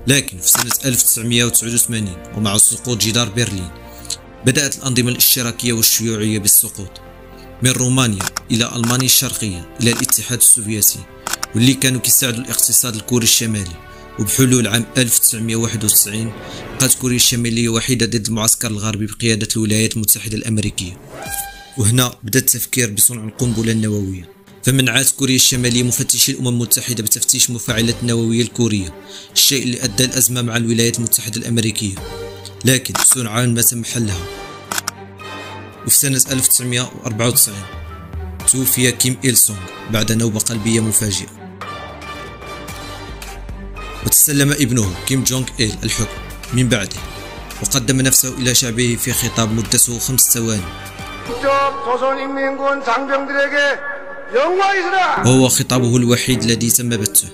لكن في سنة 1989 ومع سقوط جدار برلين بدأت الأنظمة الاشتراكية والشيوعية بالسقوط، من رومانيا إلى ألمانيا الشرقية إلى الاتحاد السوفيتي، واللي كانوا كيساعدوا الاقتصاد الكوري الشمالي. وبحلول عام 1991 بقات كوريا الشمالية وحيدة ضد المعسكر الغربي بقيادة الولايات المتحدة الأمريكية. وهنا بدأ التفكير بصنع القنبلة النووية، فمنعت كوريا الشمالية مفتشي الأمم المتحدة بتفتيش المفاعلات النووية الكورية، الشيء اللي أدى الأزمة مع الولايات المتحدة الأمريكية، لكن سرعان ما تم حلها. وفي سنة 1994 توفي كيم إل سونغ بعد نوبة قلبية مفاجئة، وتسلم ابنه كيم جونغ إل الحكم من بعده، وقدم نفسه إلى شعبه في خطاب مدته 5 ثواني، وهو خطابه الوحيد الذي تم بثه.